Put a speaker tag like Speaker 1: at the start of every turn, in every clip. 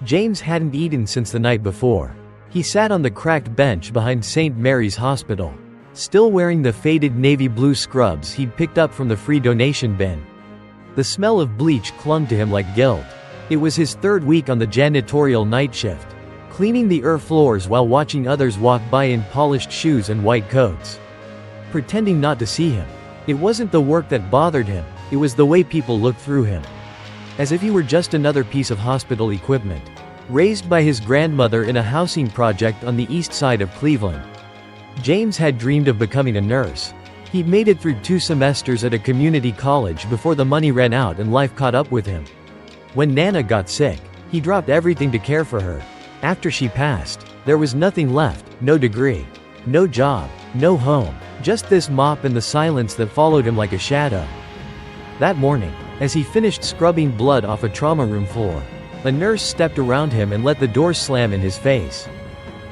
Speaker 1: James hadn't eaten since the night before. He sat on the cracked bench behind St. Mary's Hospital, still wearing the faded navy blue scrubs he'd picked up from the free donation bin. The smell of bleach clung to him like guilt. It was his third week on the janitorial night shift, cleaning the floors while watching others walk by in polished shoes and white coats, pretending not to see him. It wasn't the work that bothered him, it was the way people looked through him. As if he were just another piece of hospital equipment, raised by his grandmother in a housing project on the east side of Cleveland. James had dreamed of becoming a nurse. He'd made it through 2 semesters at a community college before the money ran out and life caught up with him. When Nana got sick, he dropped everything to care for her. After she passed, there was nothing left, no degree, no job, no home, just this mop and the silence that followed him like a shadow. That morning, as he finished scrubbing blood off a trauma room floor, a nurse stepped around him and let the door slam in his face.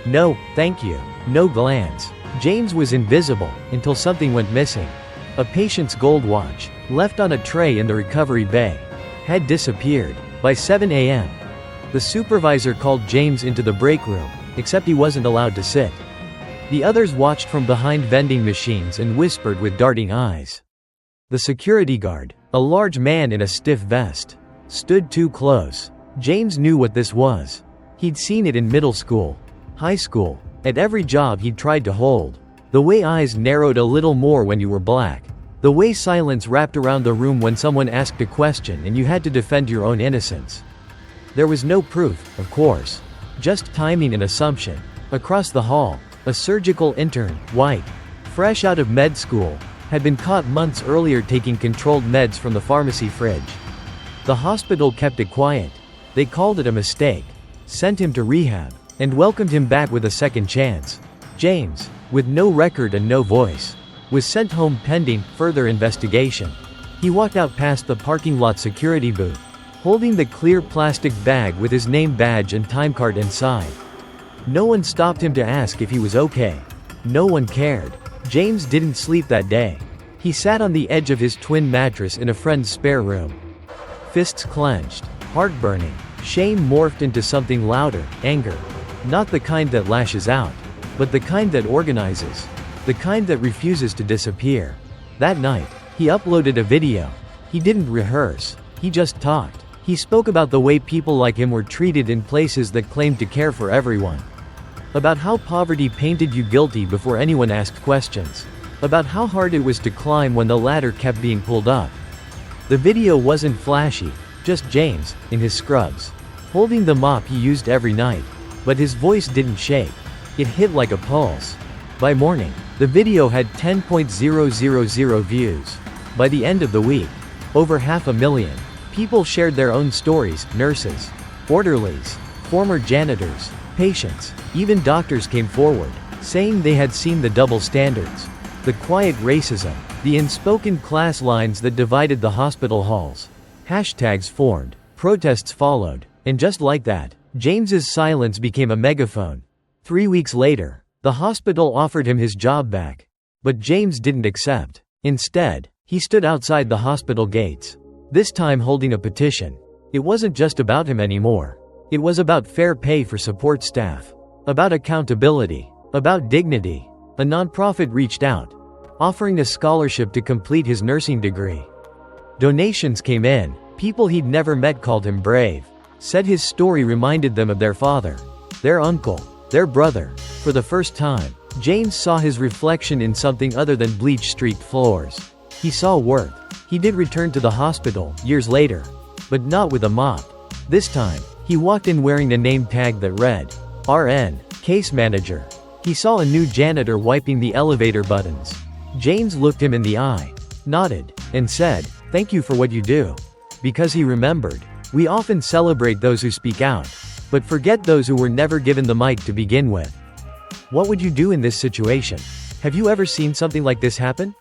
Speaker 1: No, thank you. No glance. James was invisible, until something went missing. A patient's gold watch, left on a tray in the recovery bay, had disappeared. By 7 a.m., the supervisor called James into the break room, except he wasn't allowed to sit. The others watched from behind vending machines and whispered with darting eyes. The security guard, a large man in a stiff vest, stood too close. James knew what this was. He'd seen it in middle school, high school, at every job he'd tried to hold. The way eyes narrowed a little more when you were black. The way silence wrapped around the room when someone asked a question and you had to defend your own innocence. There was no proof, of course. Just timing and assumption. Across the hall, a surgical intern, white, fresh out of med school, had been caught months earlier taking controlled meds from the pharmacy fridge. The hospital kept it quiet. They called it a mistake, sent him to rehab, and welcomed him back with a second chance. James, with no record and no voice, was sent home pending further investigation. He walked out past the parking lot security booth, holding the clear plastic bag with his name badge and time card inside. No one stopped him to ask if he was okay. No one cared. James didn't sleep that day. He sat on the edge of his twin mattress in a friend's spare room. Fists clenched, heart burning. Shame morphed into something louder, anger. Not the kind that lashes out, but the kind that organizes. The kind that refuses to disappear. That night, he uploaded a video. He didn't rehearse. He just talked. He spoke about the way people like him were treated in places that claimed to care for everyone. About how poverty painted you guilty before anyone asked questions. About how hard it was to climb when the ladder kept being pulled up. The video wasn't flashy, just James, in his scrubs, holding the mop he used every night. But his voice didn't shake. It hit like a pulse. By morning, the video had 10,000 views. By the end of the week, over 500,000. People shared their own stories. Nurses, orderlies, former janitors, patients, even doctors came forward, saying they had seen the double standards, the quiet racism, the unspoken class lines that divided the hospital halls. Hashtags formed, protests followed, and just like that, James's silence became a megaphone. 3 weeks later, the hospital offered him his job back. But James didn't accept. Instead, he stood outside the hospital gates, this time holding a petition. It wasn't just about him anymore. It was about fair pay for support staff, about accountability, about dignity. A nonprofit reached out, offering a scholarship to complete his nursing degree. Donations came in. People he'd never met called him brave, said his story reminded them of their father, their uncle, their brother. For the first time, James saw his reflection in something other than bleach-streaked floors. He saw worth. He did return to the hospital, years later, but not with a mop. This time, he walked in wearing a name tag that read, RN, Case Manager. He saw a new janitor wiping the elevator buttons. James looked him in the eye, nodded, and said, "Thank you for what you do." Because he remembered, we often celebrate those who speak out, but forget those who were never given the mic to begin with. What would you do in this situation? Have you ever seen something like this happen?